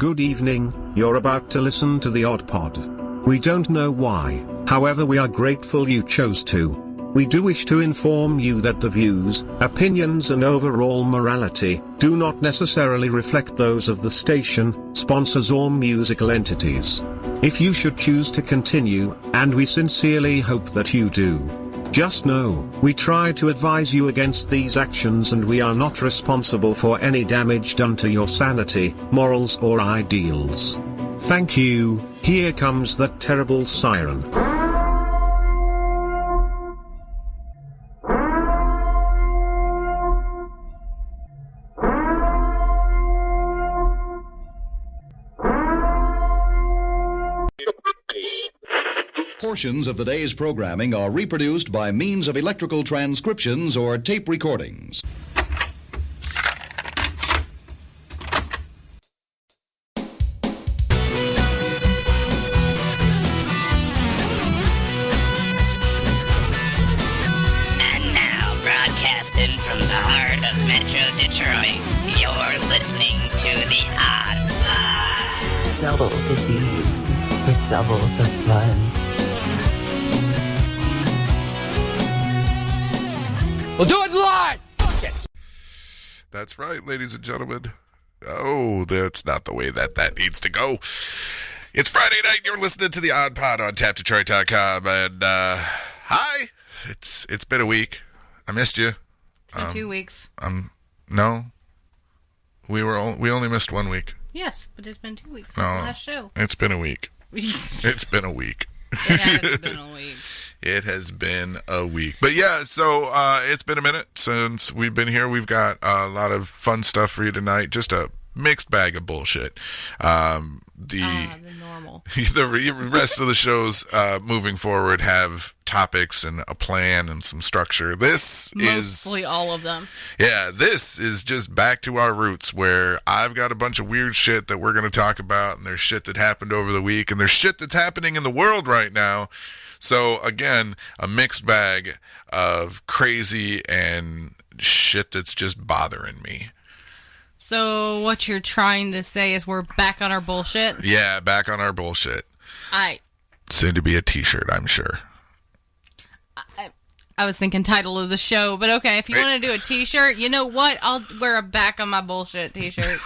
Good evening, you're about to listen to the Odd Pod. We don't know why, however we are grateful you chose to. We do wish to inform you that the views, opinions and overall morality do not necessarily reflect those of the station, sponsors or musical entities. If you should choose to continue, and we sincerely hope that you do, just know, we try to advise you against these actions and we are not responsible for any damage done to your sanity, morals or ideals. Thank you. Here comes that terrible siren. Portions of the day's programming are reproduced by means of electrical transcriptions or tape recordings. And now, broadcasting from the heart of Metro Detroit, you're listening to the Odd Pod. Double the D's for double the fun. We'll do it live! Fuck it! That's right, ladies and gentlemen. Oh, that's not the way that needs to go. It's Friday night, you're listening to the Odd Pod on TapDetroit.com, and, hi! It's been a week. I missed you. It's been 2 weeks. No. We only missed 1 week. Yes, but it's been 2 weeks since the last show. It's been a week. It's been a week. It has been a week. It has been a week. But yeah, so it's been a minute since we've been here. We've got a lot of fun stuff for you tonight. Just a mixed bag of bullshit. The normal. The rest of the shows moving forward have topics and a plan and some structure. Mostly all of them. Yeah, this is just back to our roots where I've got a bunch of weird shit that we're going to talk about, and there's shit that happened over the week, and there's shit that's happening in the world right now. So, again, a mixed bag of crazy and shit that's just bothering me. So, what you're trying to say is we're back on our bullshit? Yeah, back on our bullshit. Soon to be a t-shirt, I'm sure. I was thinking title of the show, but okay, if you want to do a t-shirt, you know what? I'll wear a back on my bullshit t-shirt.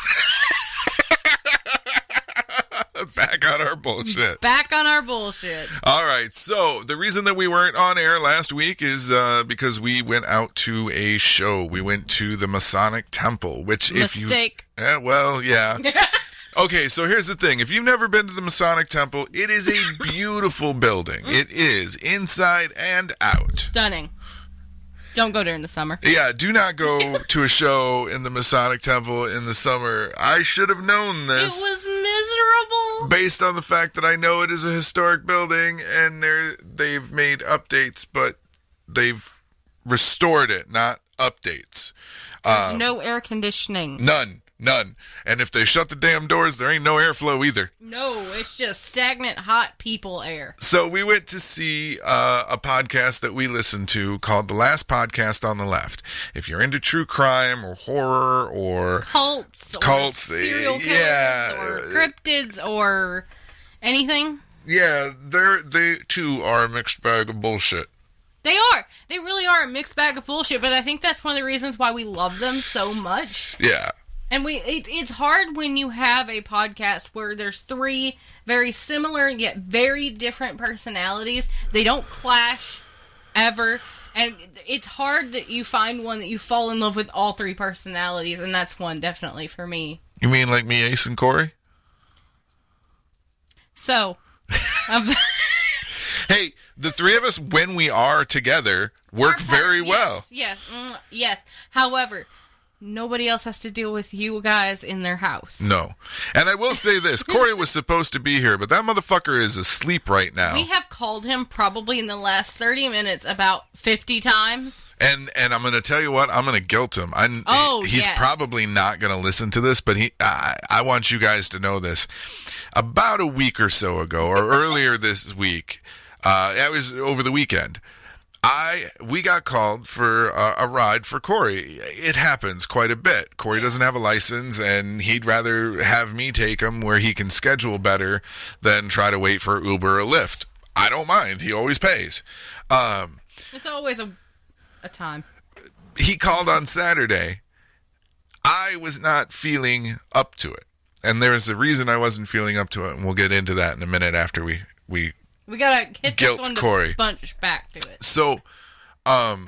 Back on our bullshit. Back on our bullshit. All right. So the reason that we weren't on air last week is because we went out to a show. We went to the Masonic Temple, which Mistake. Yeah, well, yeah. Okay, so here's the thing. If you've never been to the Masonic Temple, it is a beautiful building. It is, inside and out. Stunning. Don't go during the summer. Yeah, do not go to a show in the Masonic Temple in the summer. I should have known this. It was miserable. Based on the fact that I know it is a historic building and they've made updates, but they've restored it, not updates. There's no air conditioning. None. And if they shut the damn doors, there ain't no airflow either. No, it's just stagnant, hot people air. So we went to see a podcast that we listened to called The Last Podcast on the Left. If you're into true crime or horror or cults or serial killers or cryptids or anything. Yeah, they too are a mixed bag of bullshit. They are. They really are a mixed bag of bullshit, but I think that's one of the reasons why we love them so much. Yeah. And it's hard when you have a podcast where there's three very similar yet very different personalities. They don't clash ever. And it's hard that you find one that you fall in love with all three personalities, and that's one definitely for me. You mean like me, Ace, and Corey? So, hey, the three of us, when we are together, work very well. Yes. However, nobody else has to deal with you guys in their house. No. And I will say this. Corey was supposed to be here, but that motherfucker is asleep right now. We have called him probably in the last 30 minutes about 50 times. And I'm going to tell you what, I'm going to guilt him. He's probably not going to listen to this, but I want you guys to know this. About a week or so ago, or earlier this week, it was over the weekend, we got called for a ride for Corey. It happens quite a bit. Corey doesn't have a license, and he'd rather have me take him where he can schedule better than try to wait for Uber or Lyft. I don't mind. He always pays. It's always a time. He called on Saturday. I was not feeling up to it. And there's a reason I wasn't feeling up to it, and we'll get into that in a minute after we gotta hit this one to Corey. Bunch back to it. So, I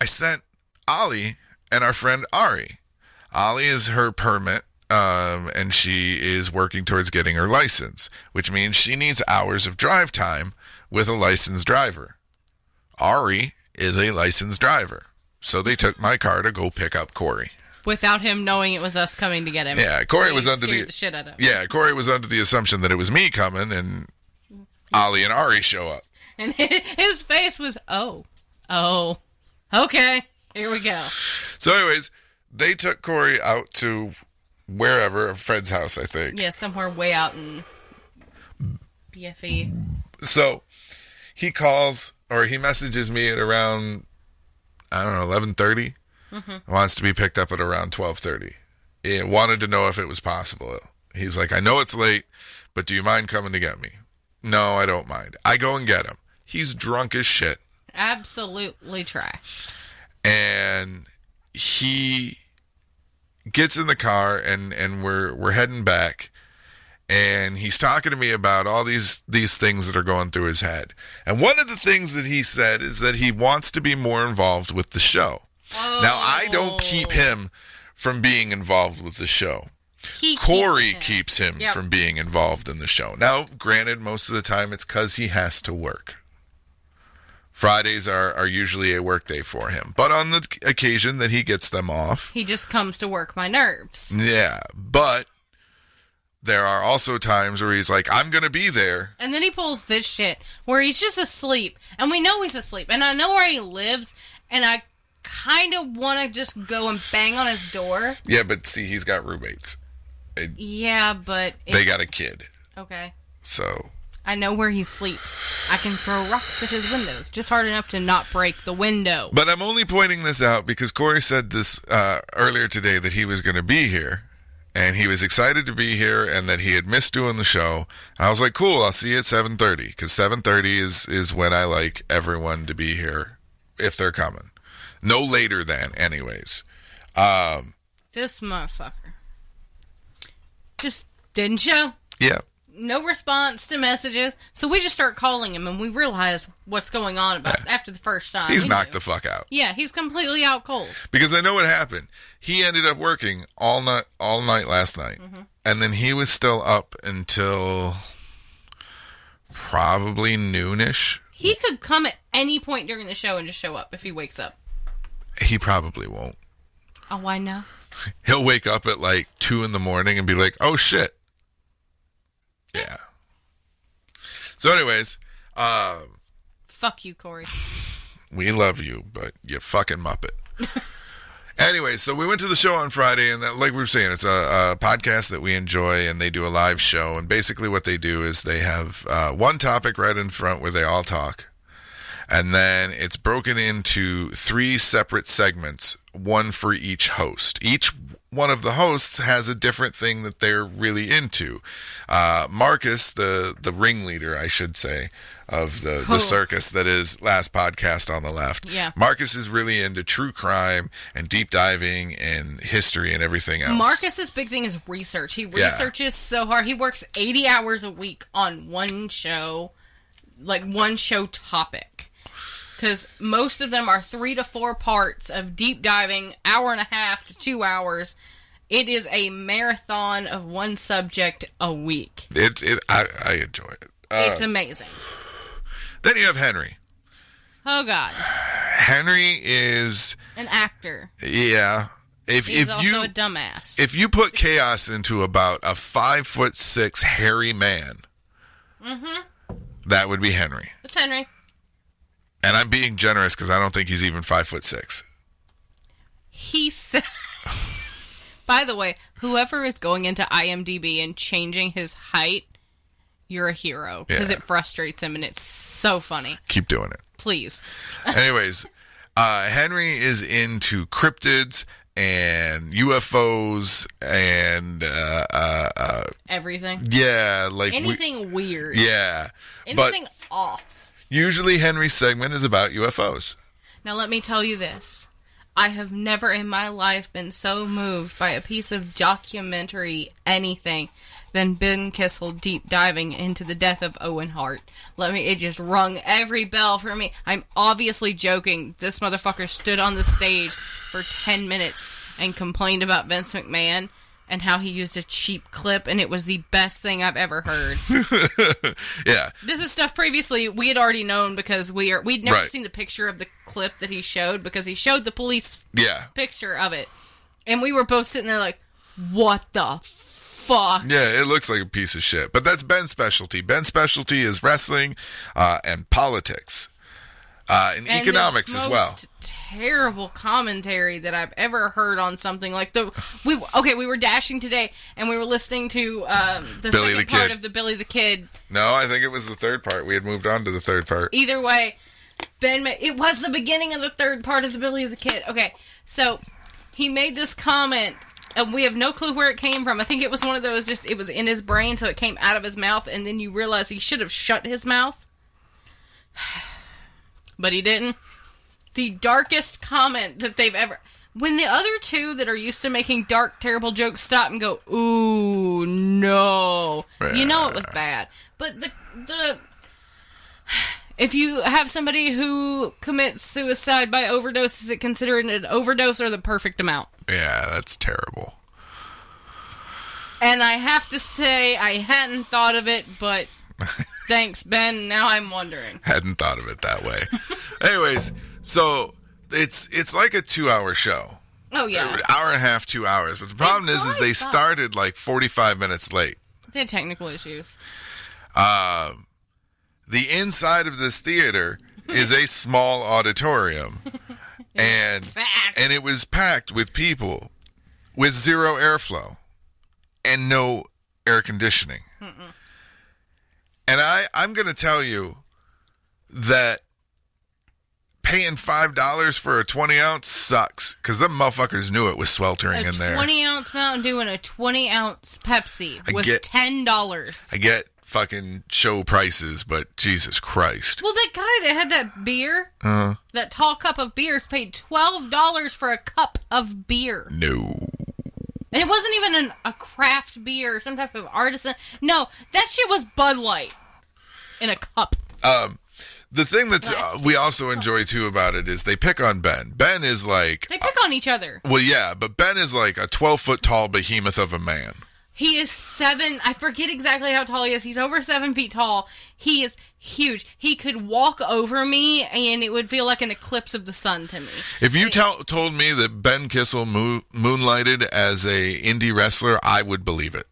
sent Ollie and our friend Ari. Ollie is her permit, and she is working towards getting her license, which means she needs hours of drive time with a licensed driver. Ari is a licensed driver. So they took my car to go pick up Corey. Without him knowing it was us coming to get him. Yeah, Corey was under the shit out of him. Yeah, Corey was under the assumption that it was me coming, and Ollie and Ari show up. And his face was, oh, okay, here we go. So anyways, they took Corey out to wherever, a friend's house, I think. Yeah, somewhere way out in BFE. So he calls, or he messages me at around, I don't know, 11:30. Wants to be picked up at around 12:30. He wanted to know if it was possible. He's like, I know it's late, but do you mind coming to get me? No, I don't mind. I go and get him. He's drunk as shit. Absolutely trashed. And he gets in the car, and we're heading back. And he's talking to me about all these things that are going through his head. And one of the things that he said is that he wants to be more involved with the show. Oh. Now, I don't keep him from being involved with the show. Corey keeps him from being involved in the show. Now, granted, most of the time it's because he has to work. Fridays are usually a work day for him. But on the occasion that he gets them off, he just comes to work my nerves. Yeah, but there are also times where he's like, I'm going to be there. And then he pulls this shit where he's just asleep. And we know he's asleep. And I know where he lives. And I kind of want to just go and bang on his door. Yeah, but see, he's got roommates. Yeah, but they got a kid. Okay. So I know where he sleeps. I can throw rocks at his windows, just hard enough to not break the window. But I'm only pointing this out because Corey said this earlier today that he was going to be here. And he was excited to be here, and that he had missed doing the show. And I was like, cool, I'll see you at 7:30. Because 7:30 is when I like everyone to be here, if they're coming. No later than, anyways. This motherfucker just didn't show. Yeah. No response to messages. So we just start calling him, and we realize what's going on after the first time. He's knocked the fuck out. Yeah, he's completely out cold. Because I know what happened. He ended up working all night last night. Mm-hmm. And then he was still up until probably noonish. He could come at any point during the show and just show up if he wakes up. He probably won't. Oh, why not? He'll wake up at like 2 a.m. and be like, oh shit. Yeah. So anyways, fuck you, Corey. We love you, but you fucking muppet. Anyway, so we went to the show on Friday, and that, like we were saying, it's a podcast that we enjoy, and they do a live show. And basically what they do is they have one topic right in front where they all talk. And then it's broken into 3 separate segments, one for each host. Each one of the hosts has a different thing that they're really into. Marcus, the ringleader, I should say, of the circus that is Last Podcast on the Left. Yeah. Marcus is really into true crime and deep diving and history and everything else. Marcus's big thing is research. He researches so hard. He works 80 hours a week on one show, like one show topic. Because most of them are 3 to 4 parts of deep diving, 1.5 to 2 hours. It is a marathon of one subject a week. I enjoy it. It's amazing. Then you have Henry. Oh, God. Henry is an actor. Yeah. He's also a dumbass. If you put chaos into about a 5'6" hairy man, that would be Henry. It's Henry. And I'm being generous because I don't think he's even 5'6". He said, by the way, whoever is going into IMDb and changing his height, you're a hero because it frustrates him and it's so funny. Keep doing it. please. Anyways, Henry is into cryptids and UFOs and Everything. yeah, like Anything weird. Yeah. Anything off. Usually Henry's segment is about UFOs. Now let me tell you this. I have never in my life been so moved by a piece of documentary anything than Ben Kissel deep diving into the death of Owen Hart. It just rung every bell for me. I'm obviously joking. This motherfucker stood on the stage for 10 minutes and complained about Vince McMahon and how he used a cheap clip, and it was the best thing I've ever heard. Yeah. This is stuff previously we had already known because we'd never Right. seen the picture of the clip that he showed because he showed the police Yeah. picture of it. And we were both sitting there like, what the fuck? Yeah, it looks like a piece of shit. But that's Ben's specialty. Ben's specialty is wrestling and politics. And economics as well. Most terrible commentary that I've ever heard on something like we were dashing today and we were listening to the Billy second the part Kid. of the Billy the Kid. No, I think it was the third part. We had moved on to the third part. Either way, it was the beginning of the third part of the Billy the Kid. Okay, so he made this comment and we have no clue where it came from. I think it was one of those it was in his brain so it came out of his mouth and then you realize he should have shut his mouth. But he didn't. The darkest comment that they've ever... When the other two that are used to making dark, terrible jokes stop and go, ooh, no. You know it was bad. But the if you have somebody who commits suicide by overdose, is it considered an overdose or the perfect amount? Yeah, that's terrible. And I have to say, I hadn't thought of it, but... Thanks, Ben. Now I'm wondering. Hadn't thought of it that way. Anyways, so it's like a 2-hour show. Oh, yeah. Hour and a half, 2 hours. But the problem is they started like 45 minutes late. They had technical issues. The inside of this theater is a small auditorium. and it was packed with people with zero airflow and no air conditioning. Mm-mm. And I'm going to tell you that paying $5 for a 20-ounce sucks. Because them motherfuckers knew it was sweltering in there. A 20-ounce Mountain Dew and a 20-ounce Pepsi was $10. I get fucking show prices, but Jesus Christ. Well, that guy that had that beer, that tall cup of beer, paid $12 for a cup of beer. No. And it wasn't even a craft beer, some type of artisan. No, that shit was Bud Light in a cup. The thing that we also enjoy, too, about it is they pick on Ben. Ben is like... They pick on each other. Well, yeah, but Ben is like a 12-foot-tall behemoth of a man. He is 7... I forget exactly how tall he is. He's over 7 feet tall. He is huge. He could walk over me, and it would feel like an eclipse of the sun to me. If you told me that Ben Kissel moonlighted as a indie wrestler, I would believe it.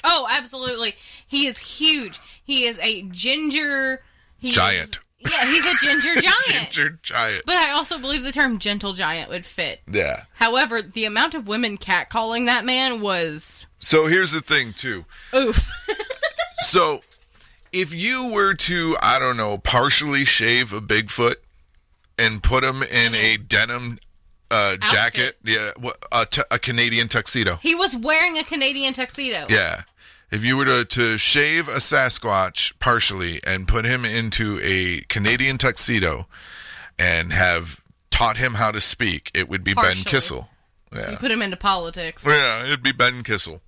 Oh, absolutely. He is huge. He is a ginger... Giant. Yeah, he's a ginger giant. Ginger giant. But I also believe the term gentle giant would fit. Yeah. However, the amount of women catcalling that man was... So here's the thing, too. Oof. So, if you were to, I don't know, partially shave a Bigfoot and put him in a denim jacket, yeah, a Canadian tuxedo. He was wearing a Canadian tuxedo. Yeah. If you were to shave a Sasquatch partially and put him into a Canadian tuxedo and have taught him how to speak, it would be Partially. Ben Kissel. Yeah. You put him into politics. Yeah, it'd be Ben Kissel.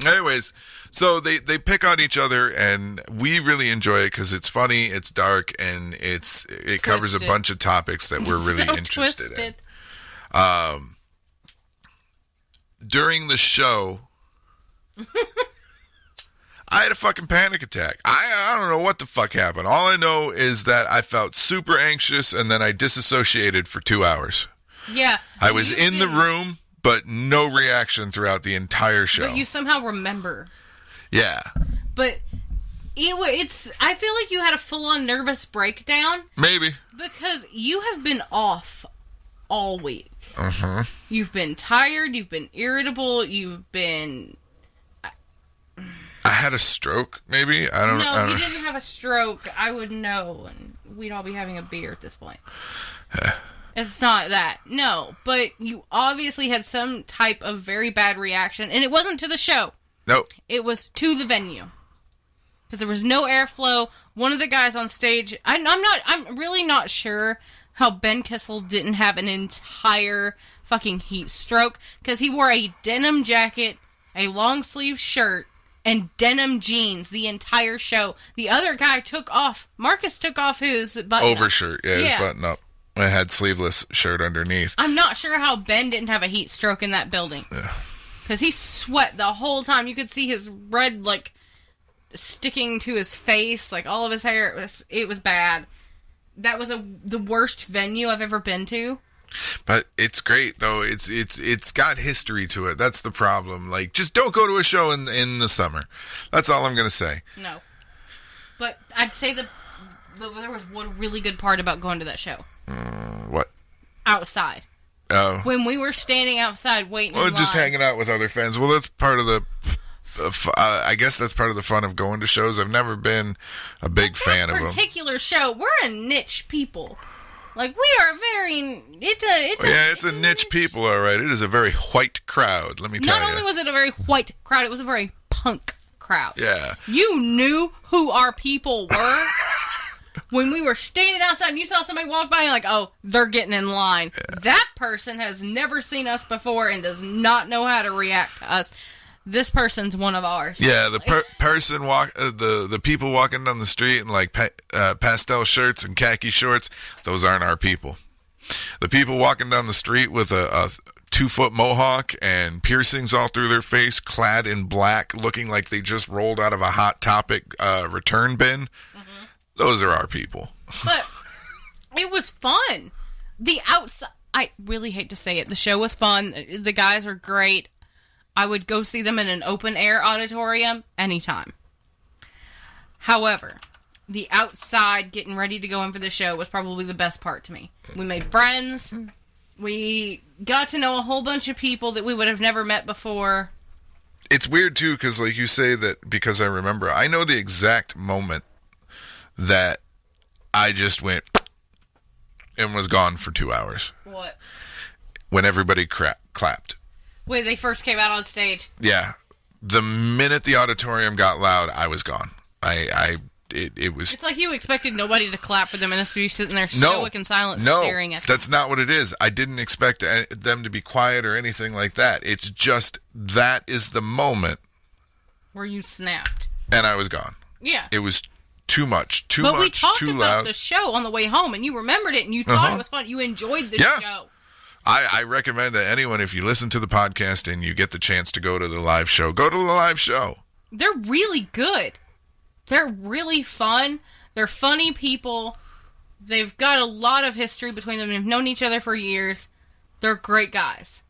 Anyways, so they pick on each other, and we really enjoy it because it's funny, it's dark, and it covers a bunch of topics that we're really So interested twisted. in. During the show, I had a fucking panic attack. I don't know what the fuck happened. All I know is that I felt super anxious, and then I disassociated for 2 hours. Yeah. I was in the room, but no reaction throughout the entire show. But you somehow remember. Yeah. But it's. I feel like you had a full-on nervous breakdown. Maybe. Because you have been off all week. Uh-huh. You've been tired. You've been irritable. You've been... I had a stroke, maybe? I don't know. No, he didn't have a stroke. I would know, and we'd all be having a beer at this point. It's not that. No, but you obviously had some type of very bad reaction, and it wasn't to the show. Nope. It was to the venue. Because there was no airflow. One of the guys on stage, I'm really not sure how Ben Kissel didn't have an entire fucking heat stroke, because he wore a denim jacket, a long sleeve shirt, and denim jeans the entire show. The other guy Marcus took off his button overshirt, his button up. It had sleeveless shirt underneath. I'm not sure how Ben didn't have a heat stroke in that building. Yeah. Because he sweat the whole time. You could see his red, sticking to his face, all of his hair. It was bad. That was the worst venue I've ever been to. But it's great, though. It's got history to it. That's the problem. Just don't go to a show in the summer. That's all I'm going to say. No. But I'd say there was one really good part about going to that show. What? Outside. Oh. When we were standing outside waiting in line. Just hanging out with other fans. Well, that's part of the... I guess that's part of the fun of going to shows. I've never been a big fan of them. That particular show, we're a niche people. We are very... It's a niche people, all right. It is a very white crowd, let me tell you. Not only was it a very white crowd, it was a very punk crowd. Yeah. You knew who our people were. When we were standing outside and you saw somebody walk by, you're oh, they're getting in line. Yeah. That person has never seen us before and does not know how to react to us. This person's one of ours. Yeah, the person the people walking down the street in pastel shirts and khaki shorts, those aren't our people. The people walking down the street with a 2-foot mohawk and piercings all through their face, clad in black, looking like they just rolled out of a Hot Topic return bin. Mm-hmm. Those are our people. But it was fun. The outside, I really hate to say it, the show was fun. The guys are great. I would go see them in an open-air auditorium anytime. However, the outside, getting ready to go in for the show, was probably the best part to me. We made friends. We got to know a whole bunch of people that we would have never met before. It's weird, too, because you say that, because I remember, I know the exact moment that I just went and was gone for 2 hours. What? When everybody clapped. When they first came out on stage. Yeah. The minute the auditorium got loud, I was gone. It was... It's like you expected nobody to clap for them and us to be sitting there stoic and silent staring at them. No, that's not what it is. I didn't expect them to be quiet or anything like that. It's just that is the moment. Where you snapped. And I was gone. Yeah. It was too much, too but much, we talked too about loud. The show on the way home, and you remembered it, and you thought it was fun. You enjoyed the show. I recommend that anyone, if you listen to the podcast and you get the chance to go to the live show, go to the live show. They're really good. They're really fun. They're funny people. They've got a lot of history between them. They've known each other for years. They're great guys.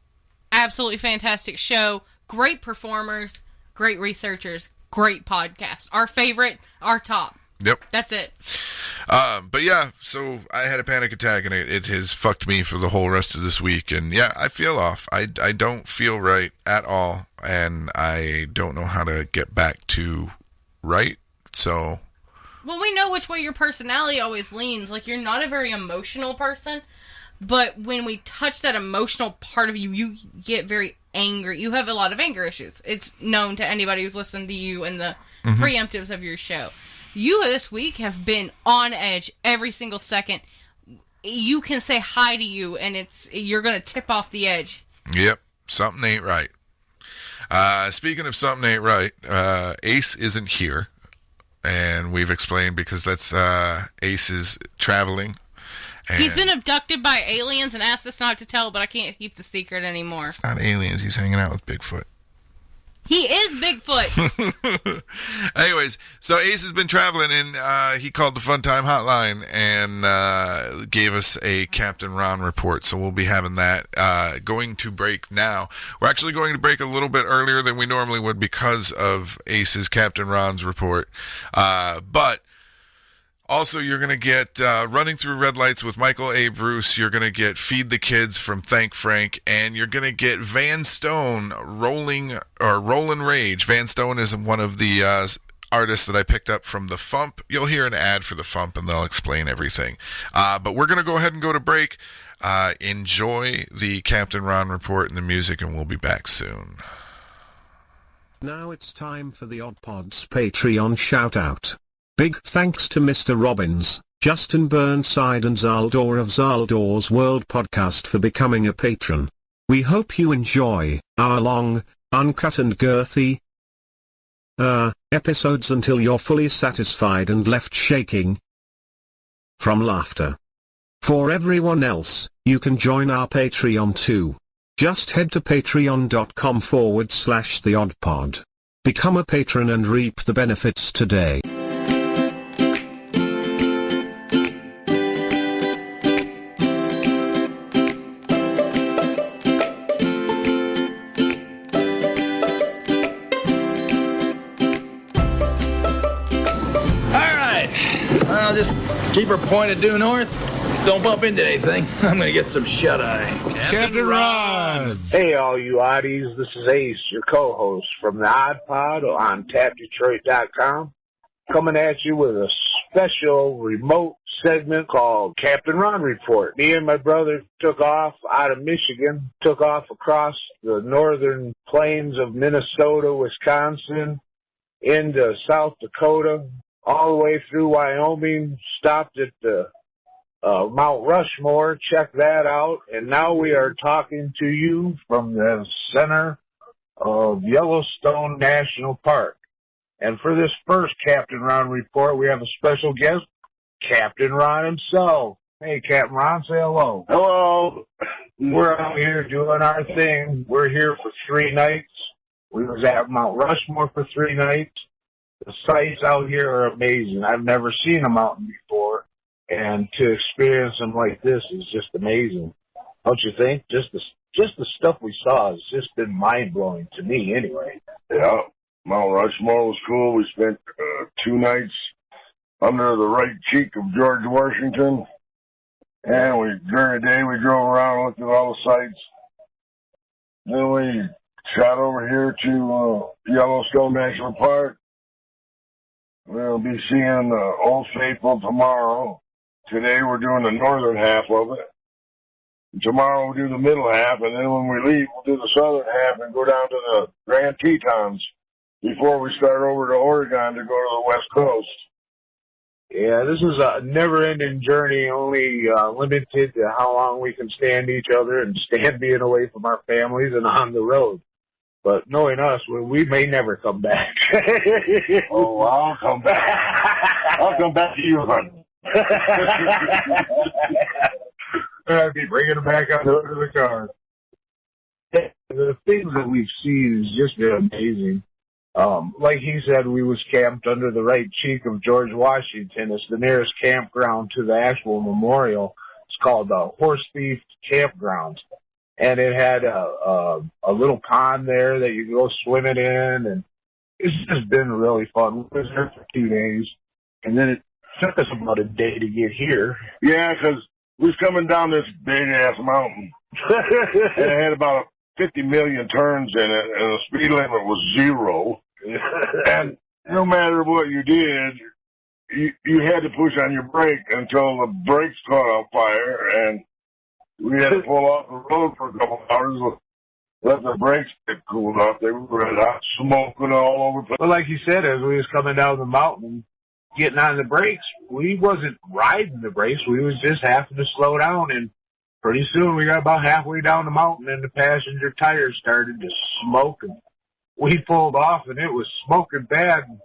Absolutely fantastic show. Great performers. Great researchers. Great podcast. Our favorite. Our top. Yep. That's it. But yeah, so I had a panic attack and it has fucked me for the whole rest of this week. And yeah, I feel off. I don't feel right at all. And I don't know how to get back to right. So. Well, we know which way your personality always leans. You're not a very emotional person. But when we touch that emotional part of you, you get very angry. You have a lot of anger issues. It's known to anybody who's listened to you and the preemptives of your show. You this week have been on edge every single second. You can say hi to you, and you're going to tip off the edge. Yep, something ain't right. Speaking of something ain't right, Ace isn't here, and we've explained because that's Ace is traveling. He's been abducted by aliens and asked us not to tell, but I can't keep the secret anymore. It's not aliens. He's hanging out with Bigfoot. He is Bigfoot. Anyways, so Ace has been traveling, and he called the Fun Time Hotline and gave us a Captain Ron report. So we'll be having that going to break now. We're actually going to break a little bit earlier than we normally would because of Ace's Captain Ron's report. But Also, you're going to get Running Through Red Lights with Michael A. Bruce. You're going to get Feed the Kids from Thank Frank. And you're going to get Van Stone, Rollin' Rage. Van Stone is one of the artists that I picked up from the Fump. You'll hear an ad for the Fump, and they'll explain everything. But we're going to go ahead and go to break. Enjoy the Captain Ron report and the music, and we'll be back soon. Now it's time for the Odd Pods Patreon shout-out. Big thanks to Mr. Robbins, Justin Burnside and Zaldor of Zaldor's World Podcast for becoming a patron. We hope you enjoy our long, uncut and girthy episodes until you're fully satisfied and left shaking from laughter. For everyone else, you can join our Patreon too. Just head to patreon.com/theoddpod. Become a patron and reap the benefits today. I'll just keep her pointed due north. Don't bump into anything. I'm going to get some shut-eye. Captain Ron! Hey, all you oddies. This is Ace, your co-host from the Odd Pod on TapDetroit.com, coming at you with a special remote segment called Captain Ron Report. Me and my brother took off out of Michigan, took off across the northern plains of Minnesota, Wisconsin, into South Dakota, all the way through Wyoming, stopped at the Mount Rushmore, checked that out, and now we are talking to you from the center of Yellowstone National Park. And for this first Captain Ron report, we have a special guest, Captain Ron himself. Hey, Captain Ron, say hello. Hello. We're out here doing our thing. We're here for 3 nights. We was at Mount Rushmore for 3 nights. The sights out here are amazing. I've never seen a mountain before, and to experience them like this is just amazing. Don't you think? Just the stuff we saw has just been mind-blowing to me anyway. Yeah, Mount Rushmore was cool. We spent 2 nights under the right cheek of George Washington, and during the day we drove around and looked at all the sights. Then we shot over here to Yellowstone National Park. We'll be seeing Old Faithful tomorrow. Today we're doing the northern half of it. And tomorrow we'll do the middle half, and then when we leave, we'll do the southern half and go down to the Grand Tetons before we start over to Oregon to go to the West Coast. Yeah, this is a never-ending journey, only limited to how long we can stand each other and stand being away from our families and on the road. But knowing us, we may never come back. Oh, I'll come back. I'll come back to you, hon. I'd be bringing them back out of the car. The things that we've seen has just been amazing. Like he said, we was camped under the right cheek of George Washington. It's the nearest campground to the actual memorial. It's called the Horse Thief Campground. And it had a little pond there that you could go swimming in, and it's just been really fun. We was there for 2 days, and then it took us about a day to get here. Yeah, because we was coming down this big-ass mountain, and it had about 50 million turns in it, and the speed limit was 0. And no matter what you did, you had to push on your brake until the brakes caught on fire, and we had to pull off the road for a couple of hours, let the brakes get cooled off. They were red hot, smoking all over the place. But like you said, as we was coming down the mountain, getting on the brakes, we wasn't riding the brakes. We was just having to slow down, and pretty soon we got about halfway down the mountain, and the passenger tires started to smoke, and we pulled off, and it was smoking bad.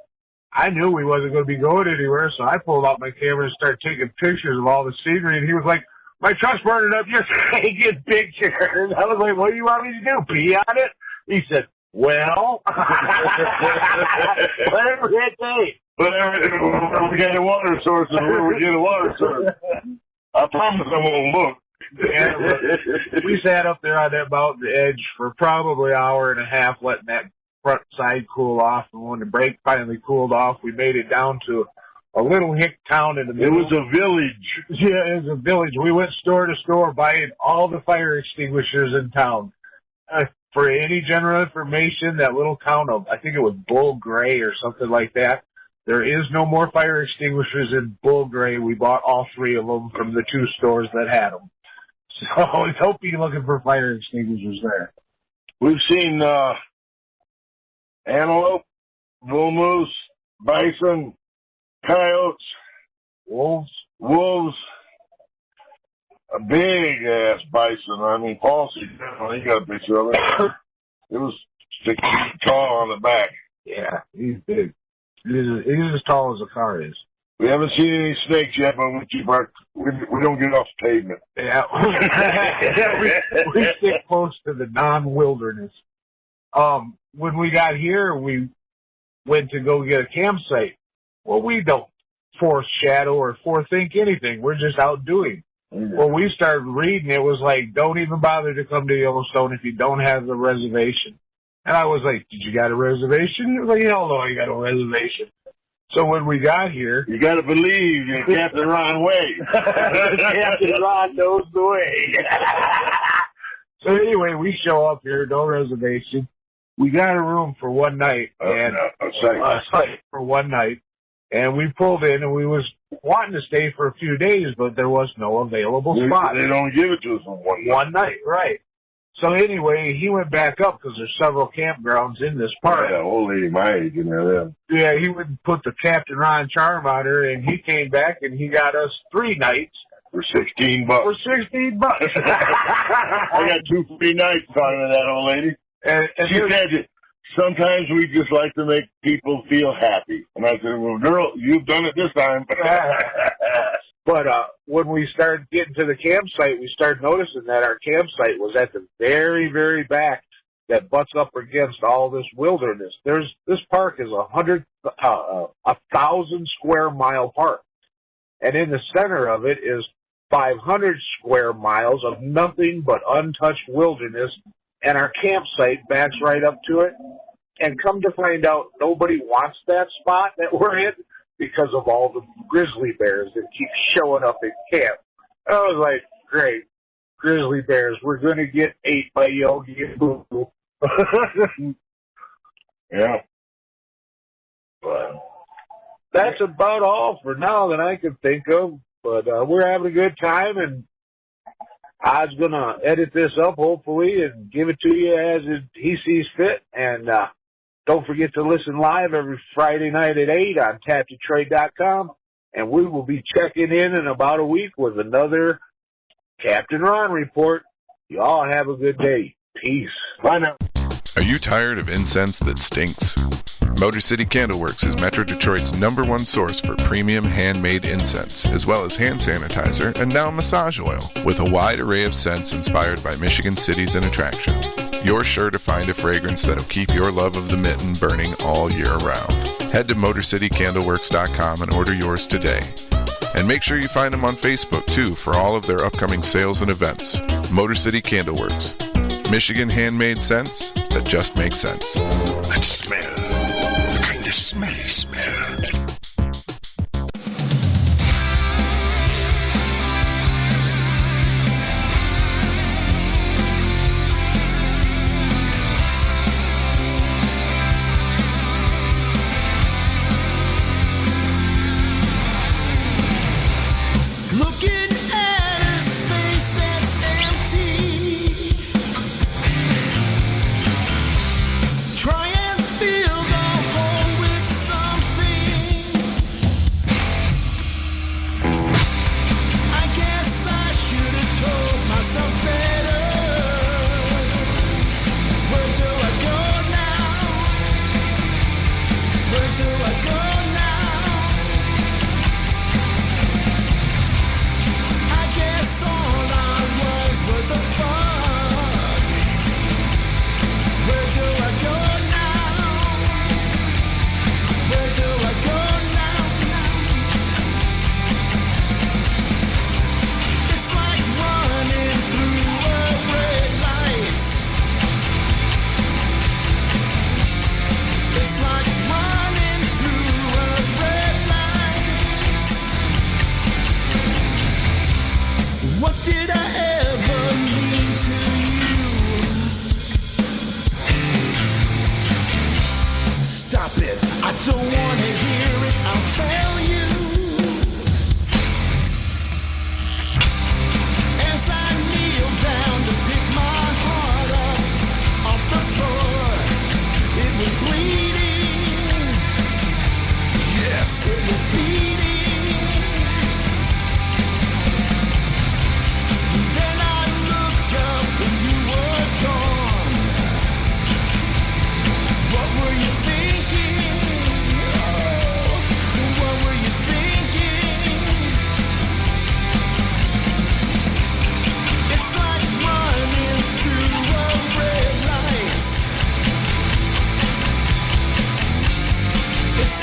I knew we wasn't going to be going anywhere, so I pulled out my camera and started taking pictures of all the scenery, and he was like, "My truck's burning up, just taking pictures." I was like, "What do you want me to do, pee on it?" He said, "Well, whatever it takes." Whenever we get a water source, we get a water source. I promise I won't look. And we sat up there on that mountain edge for probably an hour and a half, letting that front side cool off. And when the brake finally cooled off, we made it down to a little hick town in the middle. It was a village. Yeah, it was a village. We went store to store buying all the fire extinguishers in town. For any general information, that little town of, I think it was Bull Gray or something like that, there is no more fire extinguishers in Bull Gray. We bought all 3 of them from the 2 stores that had them. So I hope you're looking for fire extinguishers there. We've seen antelope, bull moose, bison, coyotes, wolves, a big ass bison. I mean, Paul, he got a picture of it. It was 6 feet tall on the back. Yeah, he's big. He's as tall as a car is. We haven't seen any snakes yet, but we don't get off the pavement. Yeah, we stick close to the non-wilderness. When we got here, we went to go get a campsite. Well, we don't force shadow or forethink anything. We're just out doing. Mm-hmm. Well, we started reading. It was like, don't even bother to come to Yellowstone if you don't have the reservation. And I was like, did you got a reservation? He was like, hell no, I got a reservation. So when we got here... You got to believe in Captain Ron way. Captain Ron knows the way. So anyway, we show up here, no reservation. We got a room for one night. For one night. And we pulled in, and we was wanting to stay for a few days, but there was no available spot. They don't give it to us on one night. Right. So anyway, he went back up because there's several campgrounds in this park. Yeah, old lady my age in there. Yeah, he would put the Captain Ron charm on her, and he came back, and he got us 3 nights. For $16. For $16. I got 2 free nights talking to that old lady. And she said, sometimes we just like to make people feel happy. And I said, well, girl, you've done it this time. But when we started getting to the campsite, we started noticing that our campsite was at the very, very back that butts up against all this wilderness. This park is 1,000 square mile park. And in the center of it is 500 square miles of nothing but untouched wilderness. And our campsite backs right up to it. And come to find out, nobody wants that spot that we're in because of all the grizzly bears that keep showing up at camp. I was like, great, grizzly bears, we're going to get ate by Yogi and Boo Boo. Yeah. But that's about all for now that I can think of. But we're having a good time, and Odd's going to edit this up, hopefully, and give it to you as he sees fit. And don't forget to listen live every Friday night at 8 on tapdetroit.com. And we will be checking in about a week with another Captain Ron report. You all have a good day. Peace. Bye now. Are you tired of incense that stinks? Motor City Candleworks is Metro Detroit's #1 source for premium handmade incense, as well as hand sanitizer and now massage oil, with a wide array of scents inspired by Michigan cities and attractions. You're sure to find a fragrance that'll keep your love of the mitten burning all year round. Head to MotorCityCandleworks.com and order yours today. And make sure you find them on Facebook, too, for all of their upcoming sales and events. Motor City Candleworks. Michigan handmade scents that just make sense. That smell. The kind of smelly smell. Looking at a space that's empty. Try and fill the hole with something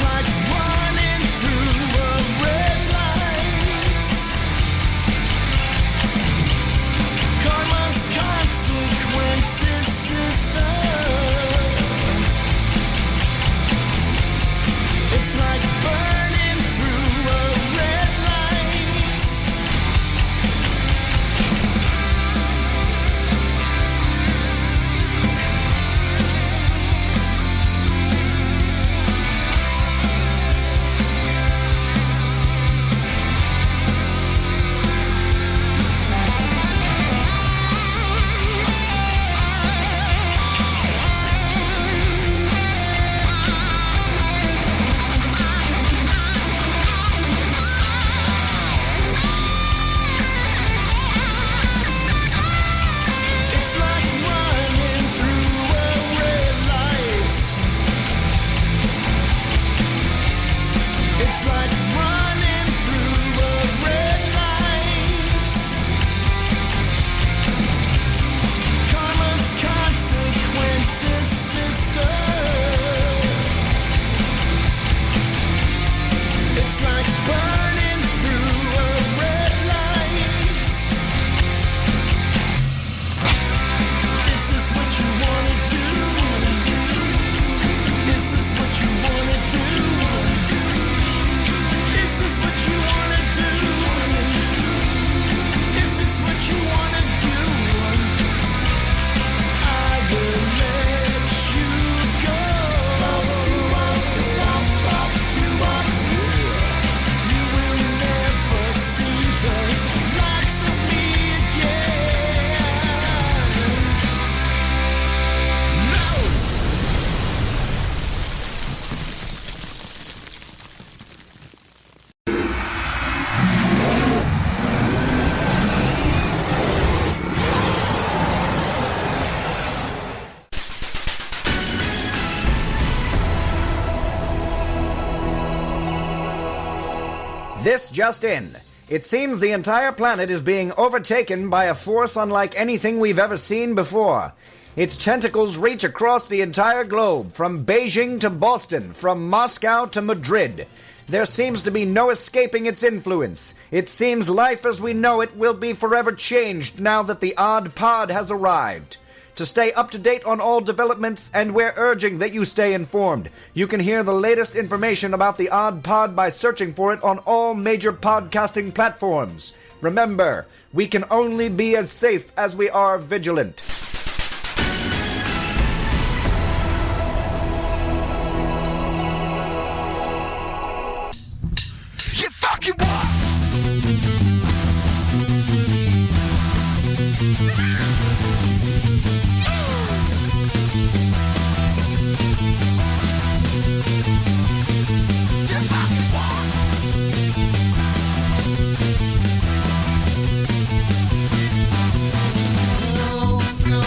like running through a red light. Karma's consequences, sister. It's like burning through a red light. It's like running through a red light. It's like running through a red light. Karma's consequences, sister. It's like burning through a red light. Is this what you wanna do? Is this what you wanna do? Is this what you wanna do? Is this what you wanna do? I will let you go. You will never see the likes of me again. No! This just in. It seems the entire planet is being overtaken by a force unlike anything we've ever seen before. Its tentacles reach across the entire globe, from Beijing to Boston, from Moscow to Madrid. There seems to be no escaping its influence. It seems life as we know it will be forever changed now that the Odd Pod has arrived. To stay up to date on all developments, and we're urging that you stay informed, you can hear the latest information about the Odd Pod by searching for it on all major podcasting platforms. Remember, we can only be as safe as we are vigilant. You fucking what? No, no.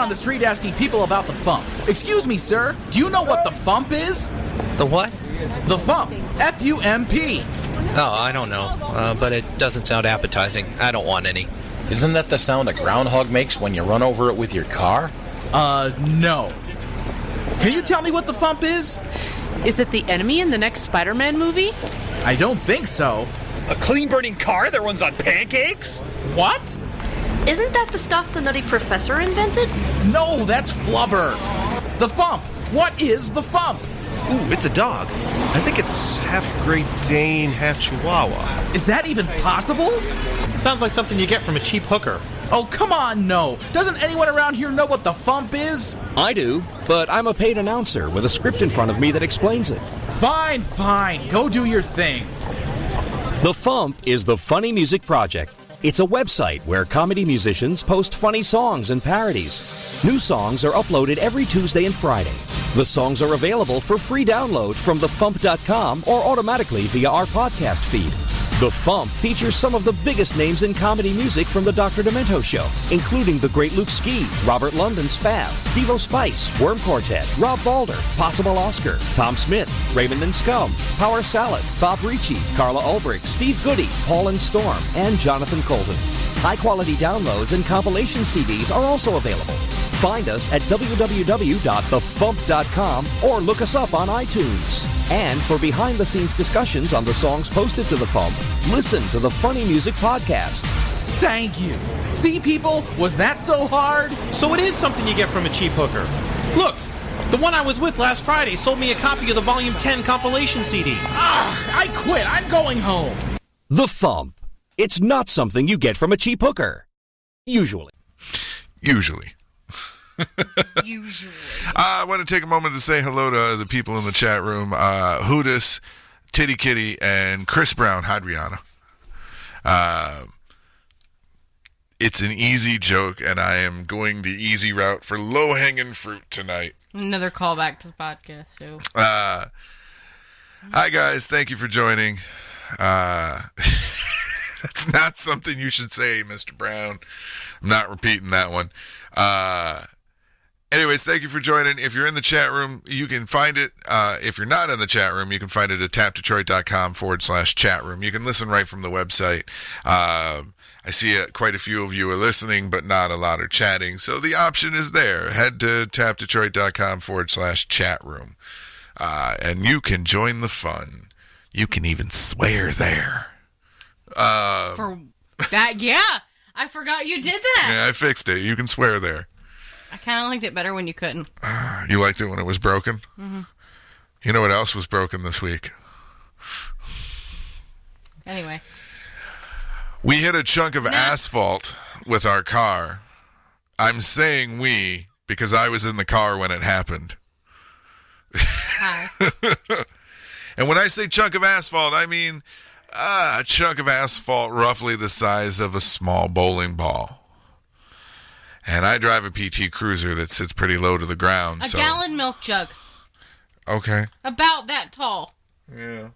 on the street asking people about the Fump. Excuse me, sir. Do you know what the Fump is? The what? The Fump. F-U-M-P. Oh, I don't know. But it doesn't sound appetizing. I don't want any. Isn't that the sound a groundhog makes when you run over it with your car? No. Can you tell me what the Fump is? Is it the enemy in the next Spider-Man movie? I don't think so. A clean-burning car that runs on pancakes? What? Isn't that the stuff the Nutty Professor invented? No, that's flubber. The Fump. What is the Fump? Ooh, it's a dog. I think it's half Great Dane, half Chihuahua. Is that even possible? Sounds like something you get from a cheap hooker. Oh, come on, no. Doesn't anyone around here know what the Fump is? I do, but I'm a paid announcer with a script in front of me that explains it. Fine. Go do your thing. The Fump is the Funny Music Project. It's a website where comedy musicians post funny songs and parodies. New songs are uploaded every Tuesday and Friday. The songs are available for free download from thefump.com or automatically via our podcast feed. The Fump features some of the biggest names in comedy music from the Dr. Demento Show, including the great Luke Ski, Robert London Spav, Devo Spice, Worm Quartet, Rob Balder, Possible Oscar, Tom Smith, Raymond and Scum, Power Salad, Bob Ricci, Carla Ulbrich, Steve Goody, Paul and Storm, and Jonathan Colton. High-quality downloads and compilation CDs are also available. Find us at www.thefump.com or look us up on iTunes. And for behind-the-scenes discussions on the songs posted to The Fump, listen to the Funny Music Podcast. Thank you. See, people, was that so hard? So it is something you get from a cheap hooker. Look, the one I was with last Friday sold me a copy of the Volume 10 compilation CD. I quit. I'm going home. The Fump. It's not something you get from a cheap hooker. Usually. I want to take a moment to say hello to the people in the chat room. Hootis, Titty Kitty, and Chris Brown. Hi, Rihanna. It's an easy joke, and I am going the easy route for low-hanging fruit tonight. Another callback to the podcast show. Hi, guys. Thank you for joining. That's not something you should say, Mr. Brown. I'm not repeating that one. Anyways, thank you for joining. If you're in the chat room, you can find it. If you're not in the chat room, you can find it at tapdetroit.com/chat room. You can listen right from the website. I see quite a few of you are listening, but not a lot are chatting. So the option is there. Head to tapdetroit.com/chat room. And you can join the fun. You can even swear there. For that, yeah. I forgot you did that. Yeah, I fixed it. You can swear there. I kind of liked it better when you couldn't. You liked it when it was broken? Mm-hmm. You know what else was broken this week? Anyway. We hit a chunk of asphalt with our car. I'm saying we because I was in the car when it happened. Hi. And when I say chunk of asphalt, I mean a chunk of asphalt roughly the size of a small bowling ball. And I drive a PT Cruiser that sits pretty low to the ground. A gallon milk jug. Okay. About that tall. Yeah.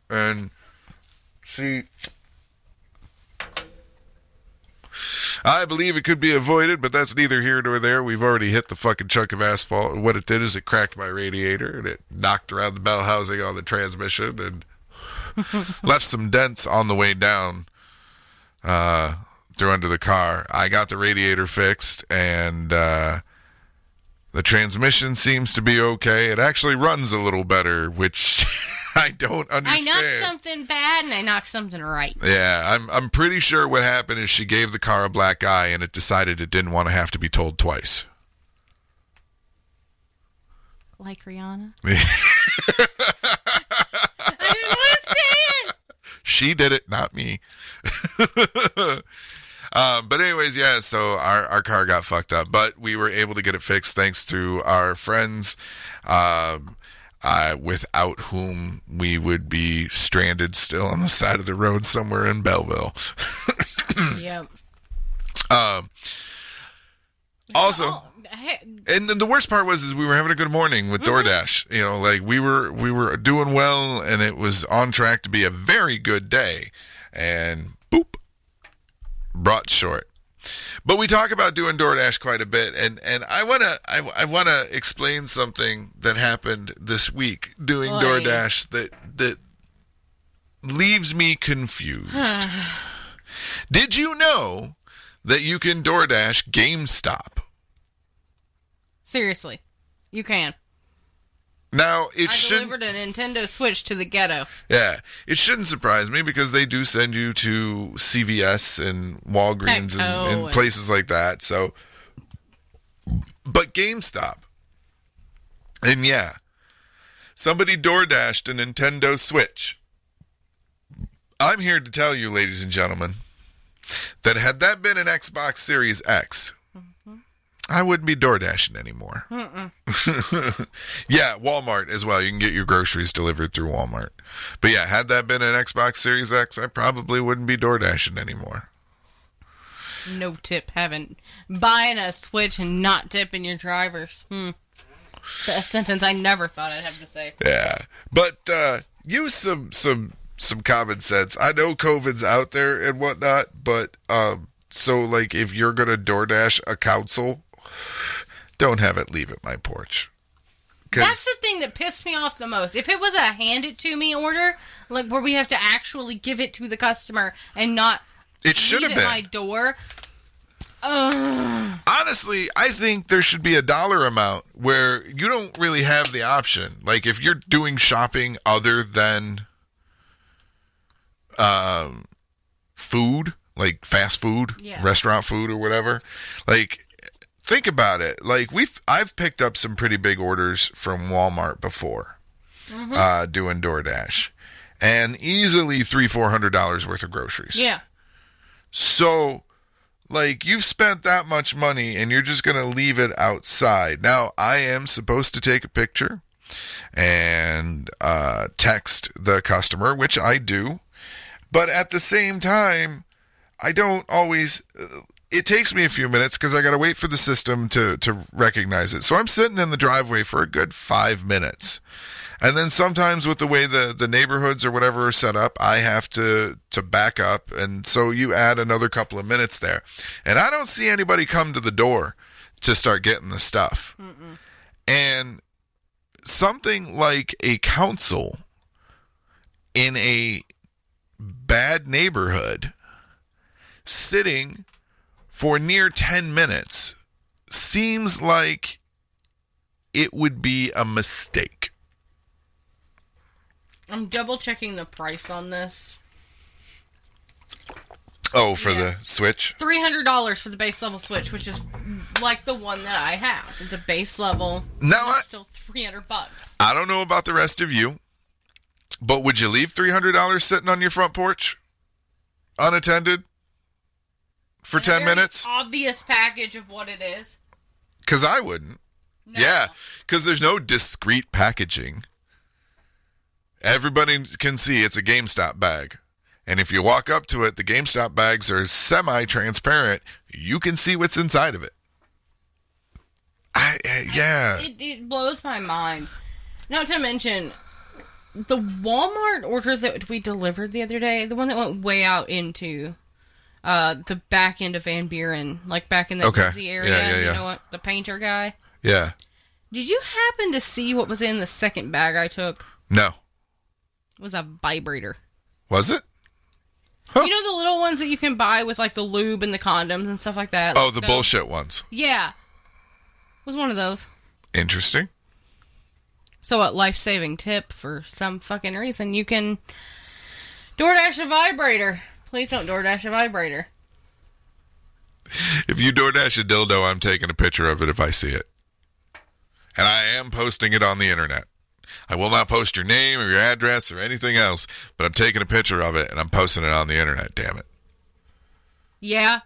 And see, I believe it could be avoided, but that's neither here nor there. We've already hit the fucking chunk of asphalt. What it did is it cracked my radiator, and it knocked around the bell housing on the transmission, and left some dents on the way down through under the car. I got the radiator fixed, and the transmission seems to be okay. It actually runs a little better, which I don't understand. I knocked something bad, and I knocked something right. Yeah, I'm pretty sure what happened is she gave the car a black eye, and it decided it didn't want to have to be told twice. Like Rihanna? I didn't want to say it! She did it, not me. But anyways, yeah, so our car got fucked up, but we were able to get it fixed thanks to our friends, without whom we would be stranded still on the side of the road somewhere in Belleville. Yep. Also, and the worst part was we were having a good morning with DoorDash. You know, like we were doing well, and it was on track to be a very good day, and boop, brought short. But we talk about doing DoorDash quite a bit, and I wanna explain something that happened this week doing DoorDash that leaves me confused. Did you know that you can DoorDash GameStop? Seriously, you can. Now, I delivered a Nintendo Switch to the ghetto. Yeah, it shouldn't surprise me because they do send you to CVS and Walgreens and places like that. So, but GameStop, and yeah, somebody DoorDashed a Nintendo Switch. I'm here to tell you, ladies and gentlemen, that had that been an Xbox Series X, I wouldn't be DoorDashing anymore. Yeah, Walmart as well. You can get your groceries delivered through Walmart. But yeah, had that been an Xbox Series X, I probably wouldn't be DoorDashing anymore. No tip, buying a Switch and not tipping your drivers. That's a sentence I never thought I'd have to say. Yeah, but use some common sense. I know COVID's out there and whatnot, but so like if you're gonna DoorDash a console, don't have it leave at my porch. That's the thing that pissed me off the most. If it was a hand it to me order, like where we have to actually give it to the customer and not it should have been been my door. Honestly, I think there should be a dollar amount where you don't really have the option. Like if you're doing shopping other than food, like fast food, restaurant food or whatever, like think about it. Like I've picked up some pretty big orders from Walmart before, doing DoorDash, and easily $300-400 worth of groceries. Yeah. So, like, you've spent that much money and you're just gonna leave it outside. Now, I am supposed to take a picture and text the customer, which I do, but at the same time, I don't always. It takes me a few minutes because I got to wait for the system to recognize it. So I'm sitting in the driveway for a good 5 minutes. And then sometimes with the way the neighborhoods or whatever are set up, I have to back up. And so you add another couple of minutes there. And I don't see anybody come to the door to start getting the stuff. And something like a council in a bad neighborhood sitting for near 10 minutes seems like it would be a mistake. I'm double checking the price on this. Oh, for the Switch? $300 for the base level Switch, which is like the one that I have. It's a base level. No, still $300. I don't know about the rest of you, but would you leave $300 sitting on your front porch unattended? For 10 minutes? Obvious package of what it is. Because I wouldn't. No. Yeah, because there's no discreet packaging. Everybody can see it's a GameStop bag. And if you walk up to it, the GameStop bags are semi-transparent. You can see what's inside of it. It blows my mind. Not to mention, the Walmart order that we delivered the other day, the one that went way out into the back end of Van Buren, like back in the busy area. You know what? The painter guy. Yeah. Did you happen to see what was in the second bag I took? No. It was a vibrator. Was it? Huh. You know the little ones that you can buy with like the lube and the condoms and stuff like that? Oh, the bullshit ones. Yeah. It was one of those. Interesting. So a life-saving tip for some fucking reason, you can DoorDash a vibrator. Please don't DoorDash a vibrator. If you DoorDash a dildo, I'm taking a picture of it if I see it. And I am posting it on the internet. I will not post your name or your address or anything else, but I'm taking a picture of it and I'm posting it on the internet, damn it. Yeah.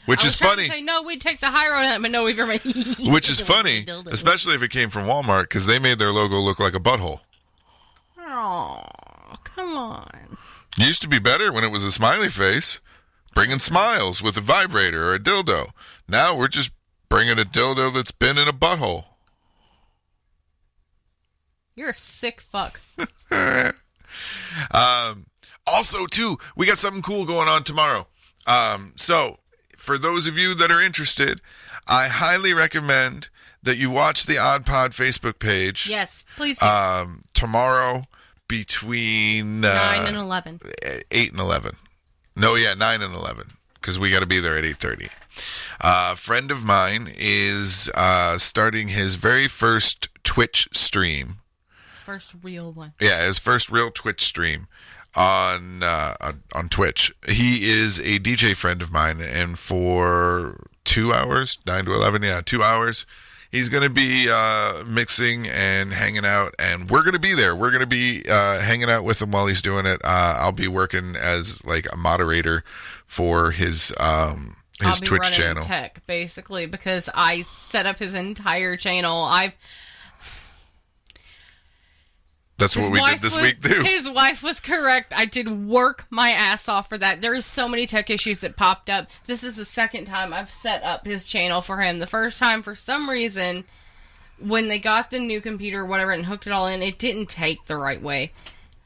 Which is funny. To say, no, we'd take the high road on that, but no, we've ever made Which is funny, especially if it came from Walmart, because they made their logo look like a butthole. Oh, come on. Used to be better when it was a smiley face, bringing smiles with a vibrator or a dildo. Now we're just bringing a dildo that's been in a butthole. You're a sick fuck. Also, too, we got something cool going on tomorrow. So, for those of you that are interested, I highly recommend that you watch the Odd Pod Facebook page. Yes, please do. Tomorrow between 9 and 11. 8 and 11. No, yeah, 9 and 11, because we got to be there at 8:30. A friend of mine is starting his very first Twitch stream. His first real one. Yeah, his first real Twitch stream on Twitch. He is a DJ friend of mine, and for 2 hours, 9 to 11, 2 hours, he's going to be mixing and hanging out, and we're going to be there. We're going to be hanging out with him while he's doing it. I'll be working as like a moderator for his Twitch channel. Tech, basically, because I set up his entire channel. That's what we did this week, too. His wife was correct. I did work my ass off for that. There are so many tech issues that popped up. This is the second time I've set up his channel for him. The first time, for some reason, when they got the new computer or whatever and hooked it all in, it didn't take the right way.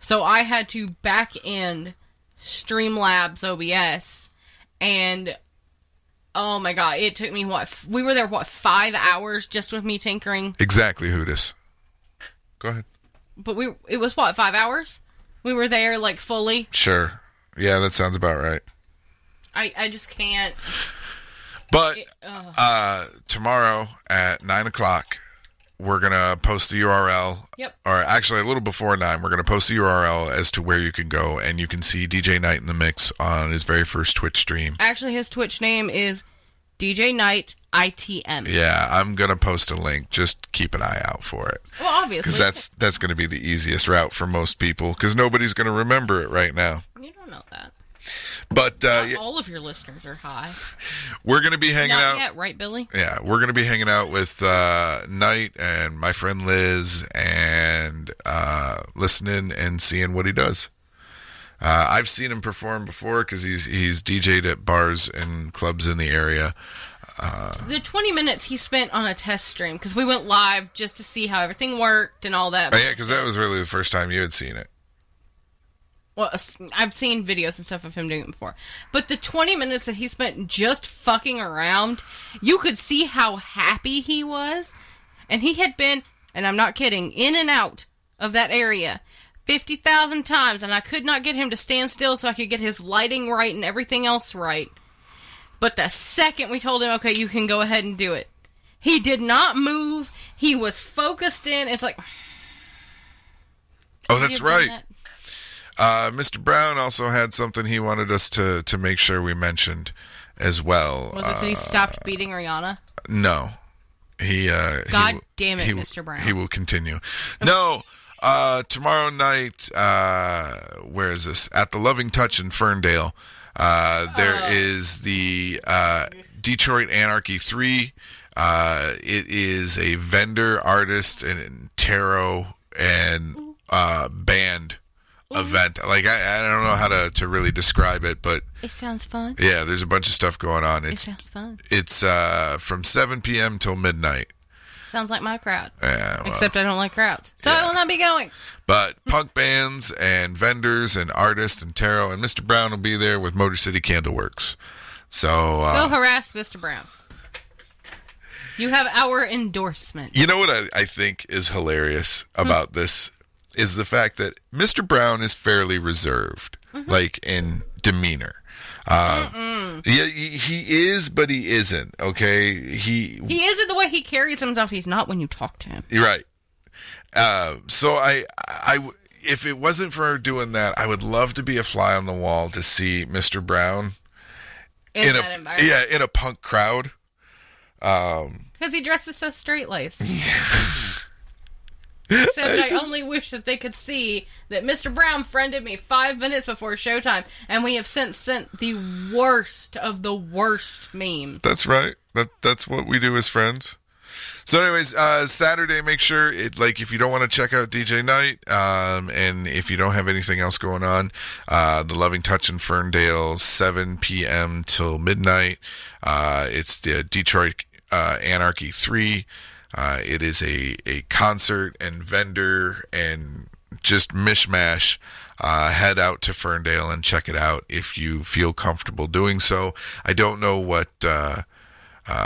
So I had to back end Streamlabs OBS, and oh my god, it took me, we were there, 5 hours just with me tinkering? Exactly, Hootis. Go ahead. But it was 5 hours? We were there, like, fully? Sure. Yeah, that sounds about right. I just can't. But tomorrow at 9 o'clock, we're going to post the URL. Yep. Or actually, a little before 9, we're going to post the URL as to where you can go, and you can see DJ Knight in the mix on his very first Twitch stream. Actually, his Twitch name is DJ Knight ITM. Yeah, I'm going to post a link. Just keep an eye out for it. Well, obviously. Because that's going to be the easiest route for most people, because nobody's going to remember it right now. You don't know that. But all of your listeners are high. We're going to be hanging out. Not yet, right, Billy? Yeah, we're going to be hanging out with Knight and my friend Liz and listening and seeing what he does. I've seen him perform before because he's DJ'd at bars and clubs in the area. The 20 minutes he spent on a test stream, because we went live just to see how everything worked and all that. Oh, yeah, because that was really the first time you had seen it. Well, I've seen videos and stuff of him doing it before. But the 20 minutes that he spent just fucking around, you could see how happy he was. And he had been, and I'm not kidding, in and out of that area 50,000 times, and I could not get him to stand still so I could get his lighting right and everything else right. But the second we told him, okay, you can go ahead and do it, he did not move. He was focused in. It's like... Oh, that's right. Mr. Brown also had something he wanted us to make sure we mentioned as well. Was it that he stopped beating Rihanna? No. God damn it, Mr. Brown. He will continue. No. Tomorrow night, where is this? At the Loving Touch in Ferndale, there is the Detroit Anarchy 3. It is a vendor, artist, and tarot and band event. Like, I don't know how to really describe it, but it sounds fun. Yeah, there's a bunch of stuff going on. It sounds fun. It's from 7 p.m. till midnight. Sounds like my crowd. Yeah, well, except I don't like crowds, so I will not be going. But punk bands and vendors and artists and tarot, and Mr. Brown will be there with Motor City Candleworks. So go harass Mr. Brown. You have our endorsement. You know what I think is hilarious about this is the fact that Mr. Brown is fairly reserved, like in demeanor. Yeah, he is, but he isn't. Okay, he isn't the way he carries himself. He's not when you talk to him. You're right. So I, if it wasn't for doing that, I would love to be a fly on the wall to see Mr. Brown in a punk crowd. Because he dresses so straight-laced. Except I only wish that they could see that Mr. Brown friended me 5 minutes before showtime, and we have since sent the worst of the worst memes. That's right. That's what we do as friends. So anyways, Saturday, make sure, if you don't want to check out DJ Knight, and if you don't have anything else going on, the Loving Touch in Ferndale, 7 p.m. till midnight. It's the Detroit Anarchy 3. It is a concert and vendor and just mishmash, head out to Ferndale and check it out if you feel comfortable doing so. I don't know what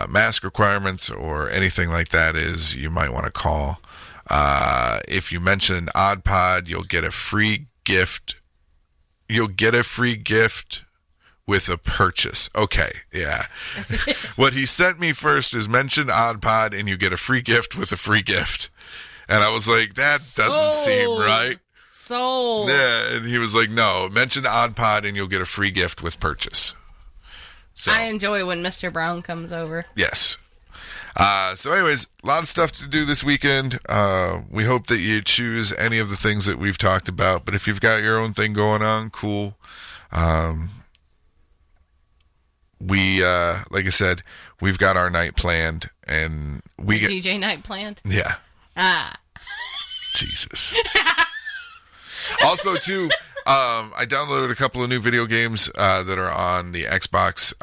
mask requirements or anything like that is. You might want to call. If you mention Odd Pod, you'll get a free gift. You'll get a free gift with a purchase. Okay, yeah. What he sent me first is mention Odd Pod and you get a free gift with a free gift. And I was like, that doesn't seem right. Sold. Yeah, and he was like, no, mention Odd Pod and you'll get a free gift with purchase. So, I enjoy when Mr. Brown comes over. Yes. So anyways, a lot of stuff to do this weekend. We hope that you choose any of the things that we've talked about. But if you've got your own thing going on, cool. We, like I said, we've got our night planned. And we get DJ night planned? Yeah. Jesus. Also, too, I downloaded a couple of new video games that are on the Xbox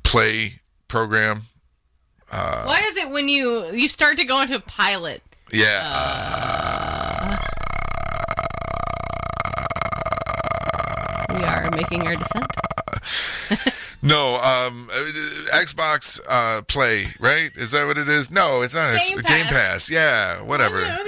Play program. Why is it when you start to go into a pilot? Yeah. We are making our descent. No, Xbox Play, right? Is that what it is? No, it's not. Game Pass. Yeah, whatever.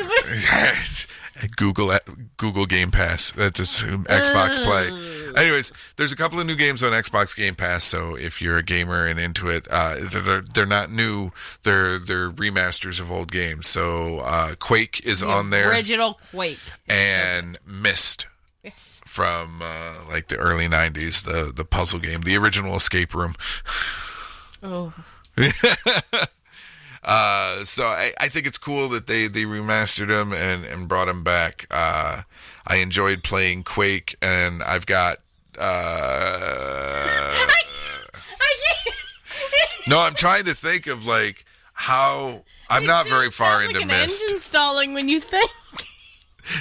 Google Game Pass. That's Xbox Play. Anyways, there's a couple of new games on Xbox Game Pass, so if you're a gamer and into it, they're not new. They're remasters of old games. So Quake is on there. Original Quake. And Myst. Yes. From like the early 90s, the puzzle game, the original escape room. Oh. So I think it's cool that they remastered them and brought them back. I enjoyed playing Quake, and I've got no, I'm trying to think of like how I'm not very far into Myst. Engine stalling when you think.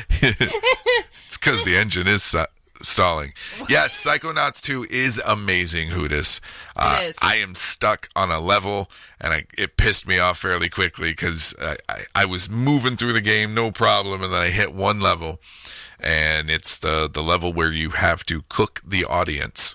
It's because the engine is stalling. Yes, Psychonauts 2 is amazing, Hootis. It is. I am stuck on a level, and it pissed me off fairly quickly because I was moving through the game, no problem, and then I hit one level, and it's the level where you have to cook the audience.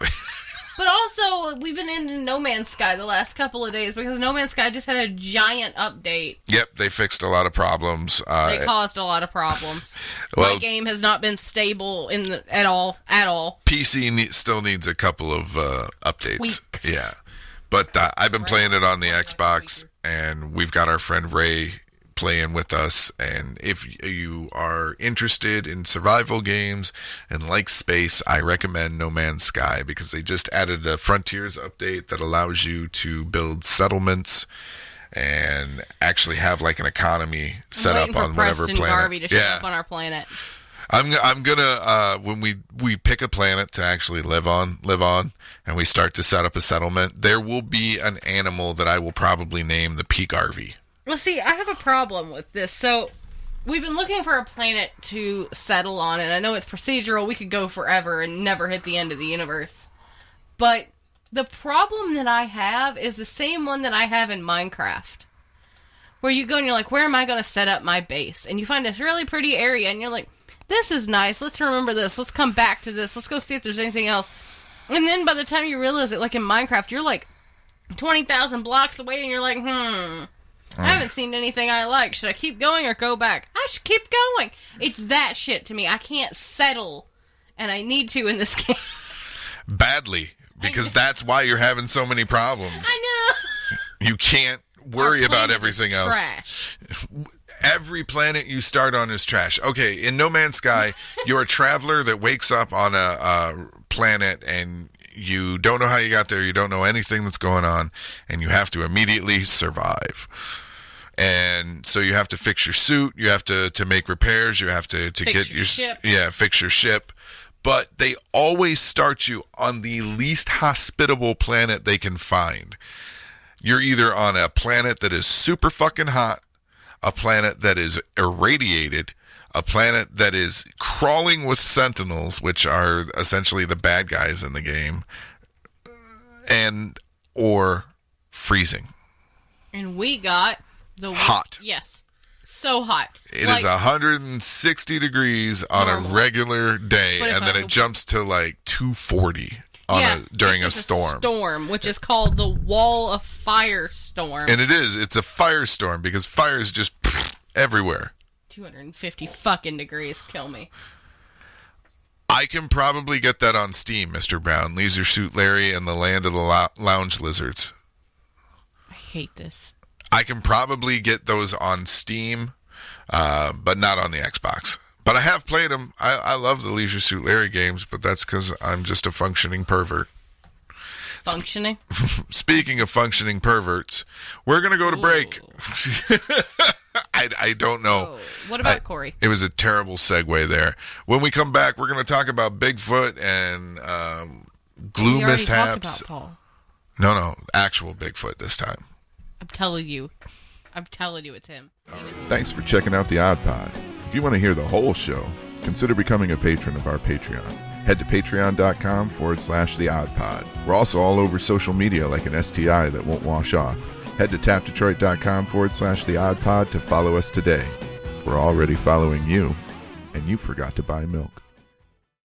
But also, we've been in No Man's Sky the last couple of days because No Man's Sky just had a giant update. Yep, they fixed a lot of problems. They caused a lot of problems. Well, my game has not been stable at all. PC still needs a couple of updates. Weeks. Yeah, but I've been playing it on the Xbox, and we've got our friend Ray playing with us. And if you are interested in survival games and like space, I recommend No Man's Sky because they just added a Frontiers update that allows you to build settlements and actually have like an economy set up on whatever Preston planet. Garvey to show up on our planet. I'm gonna when we pick a planet to actually live on, and we start to set up a settlement, there will be an animal that I will probably name the P. Garvey. Well, see, I have a problem with this. So, we've been looking for a planet to settle on, and I know it's procedural. We could go forever and never hit the end of the universe. But the problem that I have is the same one that I have in Minecraft. Where you go and you're like, where am I going to set up my base? And you find this really pretty area, and you're like, this is nice. Let's remember this. Let's come back to this. Let's go see if there's anything else. And then by the time you realize it, like in Minecraft, you're like 20,000 blocks away, and you're like, I haven't seen anything I like. Should I keep going or go back? I should keep going. It's that shit to me. I can't settle, and I need to in this game. Badly, because that's why you're having so many problems. I know. You can't worry about everything else. Trash. Every planet you start on is trash. Okay, in No Man's Sky, you're a traveler that wakes up on a planet and you don't know how you got there. You don't know anything that's going on, and you have to immediately survive. And so you have to fix your suit. You have to make repairs. You have to get your ship. Yeah, fix your ship. But they always start you on the least hospitable planet they can find. You're either on a planet that is super fucking hot, a planet that is irradiated, a planet that is crawling with sentinels, which are essentially the bad guys in the game, or freezing. And we got the hot. Yes. so hot. It is 160 degrees on a regular day, and then it jumps to like 240 during a storm. Storm, which is called the Wall of Fire storm. And it's a firestorm because fire is just everywhere. 250 fucking degrees, kill me. I can probably get that on Steam, Mr. Brown. Leisure Suit Larry and the Land of the Lounge Lizards. I hate this. I can probably get those on Steam, but not on the Xbox. But I have played them. I love the Leisure Suit Larry games, but that's because I'm just a functioning pervert. Functioning? Speaking of functioning perverts, we're going to go to break. I don't know. Oh. What about Corey? It was a terrible segue there. When we come back, we're going to talk about Bigfoot and glue mishaps. Talked about Paul. No, actual Bigfoot this time. I'm telling you, it's him. Thanks for checking out the Odd Pod. If you want to hear the whole show, consider becoming a patron of our Patreon. Head to patreon.com/the Odd Pod. We're also all over social media like an STI that won't wash off. Head to tapdetroit.com/the Odd Pod to follow us today. We're already following you, and you forgot to buy milk.